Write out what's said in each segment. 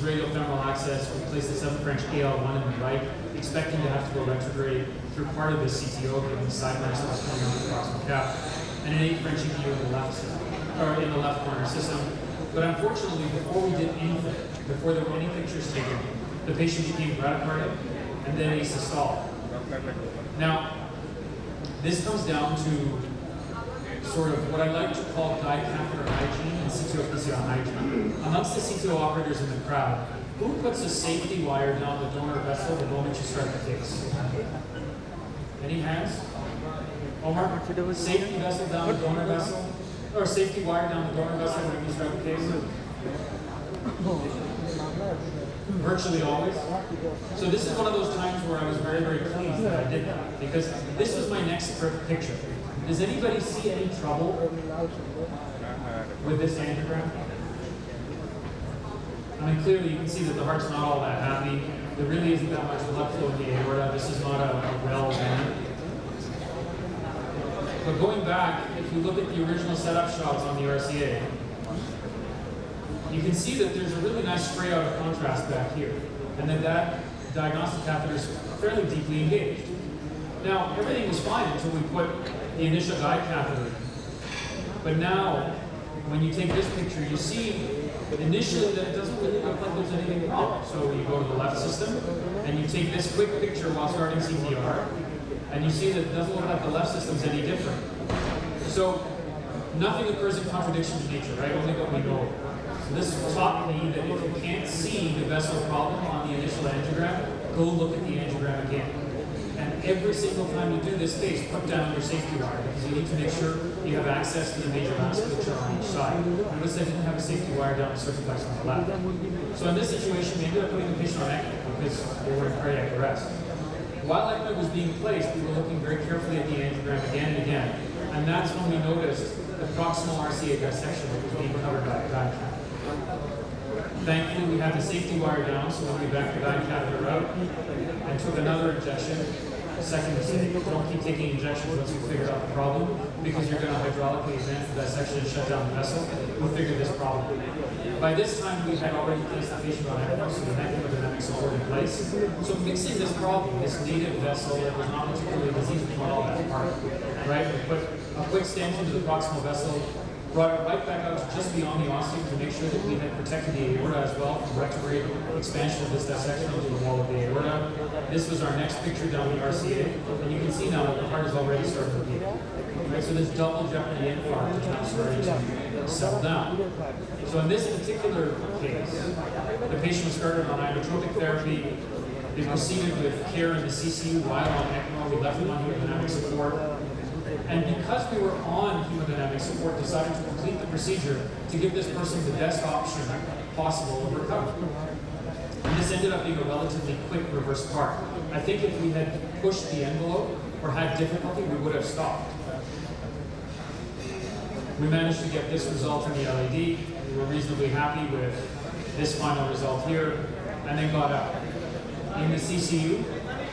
radiofemoral access. We placed the 7 French AL1 in the right, expecting to have to go retrograde through part of the CTO, given the side mass that was coming on the proximal cap, and an 8 French EPU in the left, or in the left corner system. But unfortunately, before we did anything, before there were any pictures taken, the patient became bradycardic and then asystolic. Now, this comes down to sort of what I like to call dicatheter hygiene and CTO-PCI hygiene. Amongst the CTO operators in the crowd, who puts a safety wire down the donor vessel the moment you start the case? Any hands? Omar? Safety vessel down the donor vessel? Or safety wire down the donor vessel when you start the case? Virtually always. So this is one of those times where I was very, very pleased that I did that, because this was my next picture. Does anybody see any trouble with this angiogram? I mean, clearly you can see that the heart's not all that happy. There really isn't that much blood flow in the aorta. This is not a well vein. But going back, if you look at the original setup shots on the RCA, you can see that there's a really nice spray out of contrast back here, and that diagnostic catheter is fairly deeply engaged. Now, everything was fine until we put the initial guide catheter in. But now, when you take this picture, you see initially that it doesn't really look like there's anything wrong. So you go to the left system, and you take this quick picture while starting CPR, and you see that it doesn't look like the left system's any different. So nothing occurs in contradiction to nature, right? Only what we know. So this taught me that if you can't see the vessel problem on the initial angiogram, go look at the angiogram again. And every single time you do this case, put down your safety wire, because you need to make sure you have access to the major vasculature on each side. Notice I didn't have a safety wire down the circumflex on the left. So in this situation, we ended up putting the patient on ECMO because they were in cardiac arrest. While ECMO was being placed, we were looking very carefully at the angiogram again and again. And that's when we noticed the proximal RCA dissection that was being covered by a guide catheter. Thankfully, we had the safety wire down, so when we backed the guide catheter out and took another injection, second mistake, don't keep taking injections once you've figured out the problem, because you're going to hydraulically advance the dissection and shut down the vessel. We'll figure this problem. By this time, we had already placed the patient on ECMO, so the hemodynamic support in place. So fixing this problem, this native vessel that was not particularly diseased, was not all that hard, right? We put a quick stent into the proximal vessel, brought it right back out just beyond the ostium to make sure that we had protected the aorta as well from retrograde expansion of this dissection into the wall of the aorta. This was our next picture down the RCA, and you can see now that the heart is already starting to beat. Right, so this double jeopardy infarct is now starting to settle down. So in this particular case, the patient was started on inotropic therapy. They proceeded with care in the CCU while on ECMO. We left them on hemodynamic support. And because we were on hemodynamic support, decided to complete the procedure to give this person the best option possible of recovery. And this ended up being a relatively quick reverse part. I think if we had pushed the envelope or had difficulty, we would have stopped. We managed to get this result in the LAD. We were reasonably happy with this final result here, and then got out. In the CCU,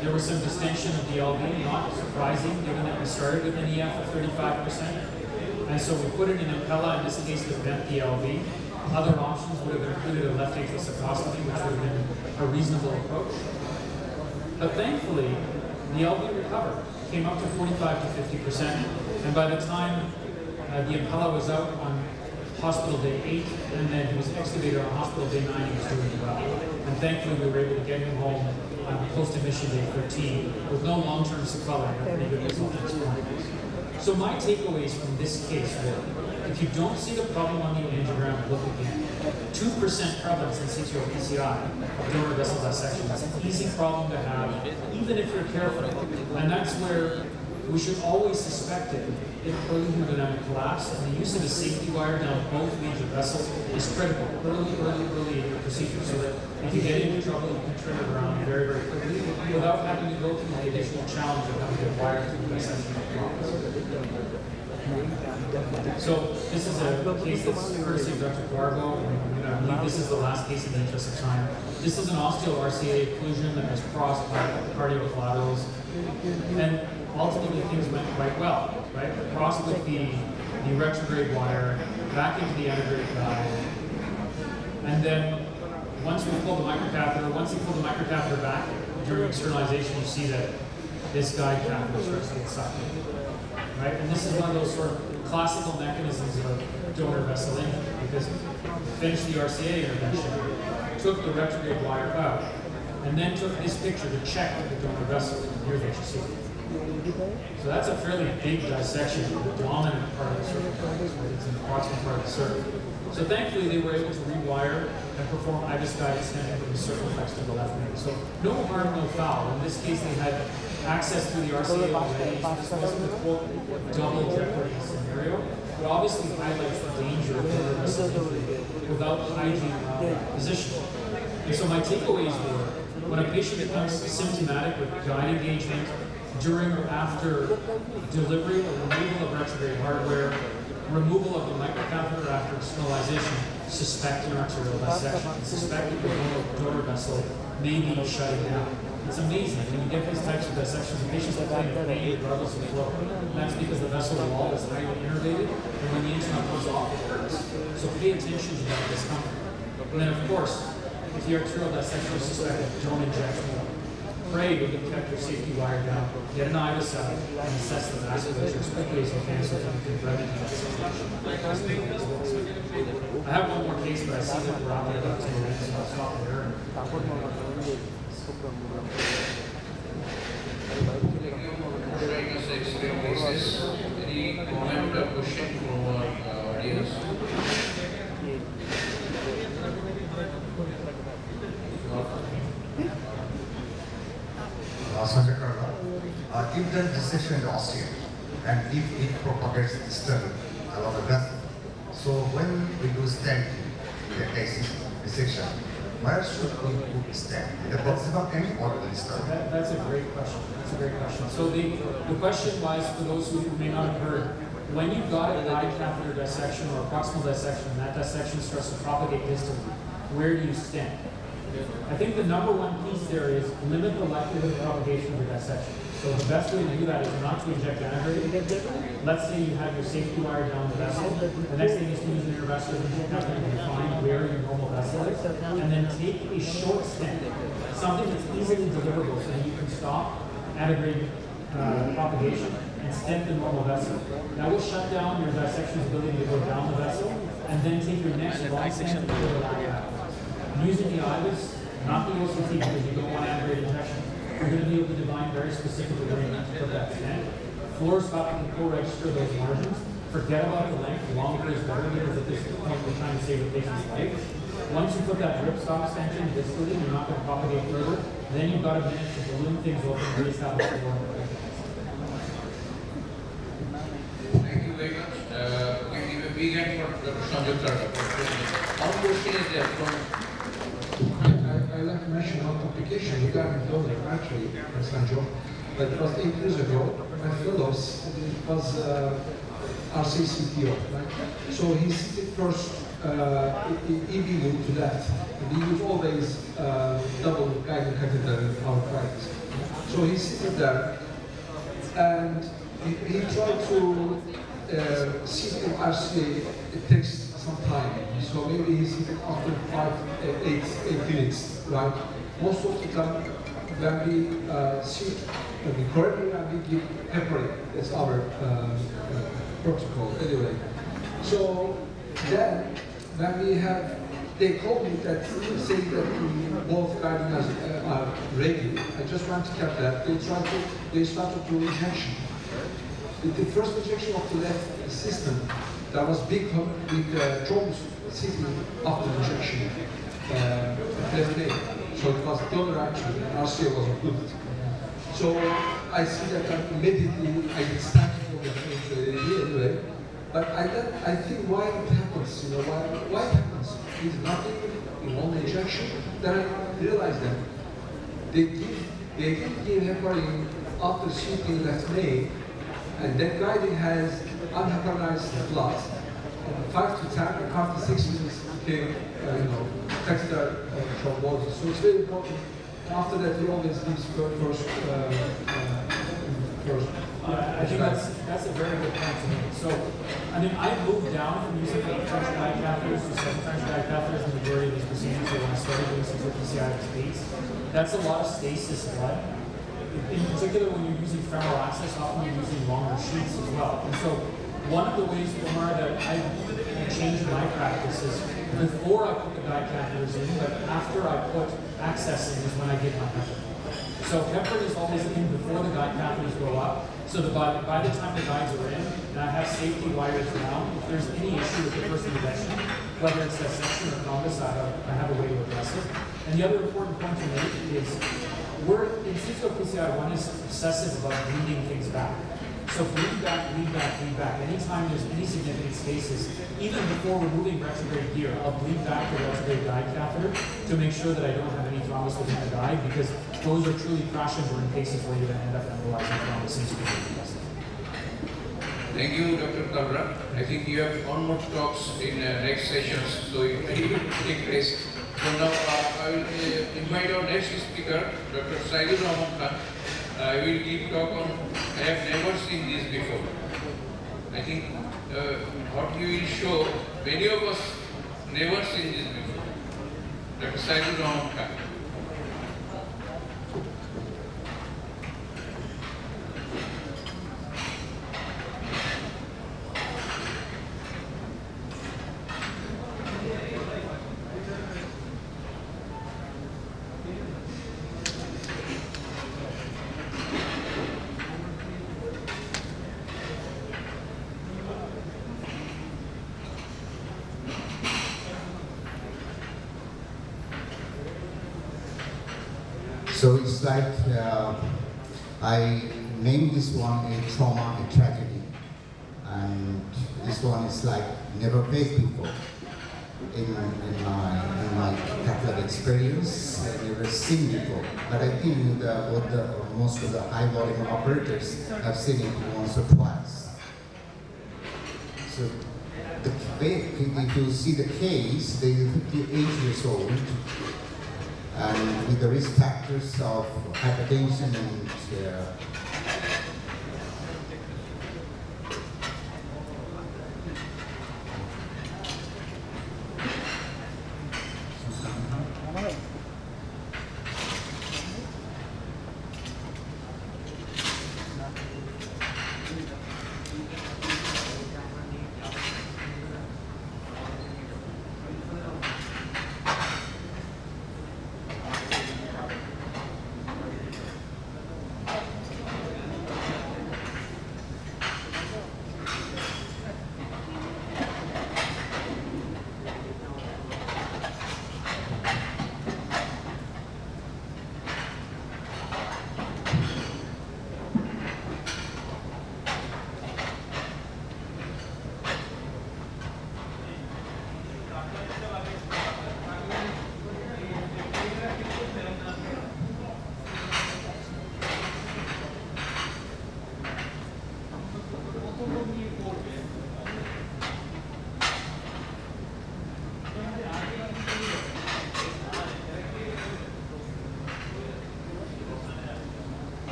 there was some distension of the LV, not surprising given that we started with an EF of 35%. And so we put it in Impella, in this case to vent the LV. Other options would have included a left atrial septostomy, which would have been a reasonable approach. But thankfully, the LV recovered, came up to 45 to 50%. And by the time the Impella was out on hospital day 8, and then he was extubated on hospital day 9, he was doing well. And thankfully, we were able to get him home on post-admission day 13 with no long-term sequelae and a pretty good result in his findings. So my takeaways from this case were, if you don't see the problem on the angiogram, look again. 2% prevalence in CTO-PCI of donor vessel dissection is an easy problem to have, even if you're careful. And that's where we should always suspect it if early hemodynamic collapse, and the use of a safety wire down both major vessels is critical early in your procedure, so that if you get into trouble, you can turn it around very, very quickly without having to go through the additional challenge of having to wire through the dissection of the. So this is a case that's courtesy of Dr. Garbo, and I believe this is the last case in the interest of time. This is an osteal RCA occlusion that was crossed by cardiocollaterals, and ultimately things went quite well. Right? Crossed with the retrograde wire, back into the antegrade guide, and then once we pull the microcatheter, once you pull the microcatheter back during externalization, you see that this guide catheter starts to get sucked in, right? And this is one of those sort of classical mechanisms of donor vessel injury, because finished the RCA intervention, took the retrograde wire out, and then took this picture to check the donor vessel. Here's what you see. So that's a fairly big dissection of the dominant part of the circumference, right? It's an approximate part of the circuit. So thankfully they were able to rewire and perform IVUS guided stenting from the circumflex to the left knee. So no harm, no foul. In this case they had access to the RCA already, so this wasn't a quote double jeopardy scenario. But obviously highlights the danger of donor vessel injury without hygiene positioning. And so my takeaways were, when a patient becomes symptomatic with guide engagement during or after delivery or removal of retrograde hardware, removal of the microcatheter after externalization, suspect an arterial dissection, suspect that the donor vessel may be shutting down. It's amazing when you get these types of dissections, the patients are playing with pain regardless of flow. And that's because the vessel wall is highly innervated, and when the instrument comes off, it hurts. So pay attention to that discomfort. And then, of course, if the arterial dissection is suspected, don't inject more. Pray to keep your safety wire down, get an IVUS out, and assess the vasculature as quickly as you can so that you can remedy the situation. I have one more case, but I see that we're out there about 10 minutes, so I'll stop there. Any comment or question from our audience? If there is dissection in the osteo, and if it propagates distally along the vessel, so when we do stent in the case dissection, where should we put stent? In the proximal end or the distal? That's a great question. That's a great question. So the question was, for those who may not have heard, when you've got a guide catheter dissection or a proximal dissection, and that dissection starts to propagate distally, where do you stent? I think the number one piece there is limit the likelihood of propagation of the dissection. So the best way to do that is not to inject antigrade. Let's say you have your safety wire down the vessel. The next thing is to use an intravascular catheter to define where your normal vessel is, and then take a short stent, something that's easily deliverable so that you can stop antigrade propagation and stent the normal vessel. That will shut down your dissection's ability to go down the vessel, and then take your next long stent to go back. Using the IVUS, not the OCT, because you don't want antigrade injection. You're going to be able to define very specifically where you need to put that stent. Fluoroscopically co-register those margins. Forget about the length. Longer is better, because at this point we're trying to save the patient's life. Once you put that rip stop extension distally, you're not going to propagate further. Then you've got a minute to balloon things open and reestablish the water. Thank you very much. We give a big hand for Dr. Sanjay. One question is there from I'd like to mention one complication regarding donor actually, Sanjo. But it was 8 years ago, my fellows, it was RCCPO, right? So he seated first EBU to left. And we use always double guiding catheter in our practice. So he seated there, and he tried to sit in RCA. It takes some time. So maybe he's after 8 minutes, right? Most of the time, when we sit, when we correctly and we give heparin, that's our protocol anyway. So then, when we have, they told me that saying that both guidelines are ready. I just want to cap that. They started to injection. With the first injection of the left system, there was big hook with thrombus sitting after injection. Left leg. So it was donor actually, and RCA was included. So I see that immediately I get started for the anyway. But I think why it happens, you know, why it happens? Is nothing in one injection. Then I realized that they didn't give heparin after shooting left leg, and that guiding has unheparinized blood. 5 to 10 or 5 to 6 minutes became, catheter thrombosis. So it's very important. After that, we always give first Yeah, I think that's a very good point to make. So, I mean, I moved down from using 8-French guide catheters to 7-French guide catheters in the majority of these procedures. So when I started doing Caesar PCI with states, that's a lot of stasis blood. In particular, when you're using femoral access, often you're using longer sheets as well. And so, one of the ways, Omar, that I've changed my practice is before I put the guide catheters in, but after I put access in is when I give my heparin. So heparin is always in before the guide catheters go up. So that by the time the guides are in, and I have safety wires around, if there's any issue with the first intervention, whether it's dissection or thrombus, I have a way to address it. And the other important point to make is, in CISO PCI, one is obsessive about bleeding things back. So bleed back, bleed back, bleed back. Anytime there's any significant stasis, even before removing retrograde gear, I'll bleed back the retrograde guide catheter to make sure that I don't have any thrombus within the guide, because those are truly crash and burn cases where you're going to end up embolizing thrombus into the vessel. Thank you, Dr. Kalra. I think you have one more talks in next sessions, so it will take place. So now I will invite our next speaker, Dr. Saidul Rahman Khan. I will give talk on, I have never seen this before. I think what you will show, many of us never seen this before. Dr. Saidul Rahman Khan. So it's like I named this one a trauma, a tragedy, and this one is like never faced before in my Catholic experience. I never seen before, but I think most of the high volume operators have seen it once or twice. So if you see the case, they are 58 years old. And with the risk factors of hypertension and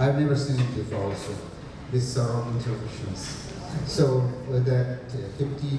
I've never seen it before also, this sort of interventions. So with that 50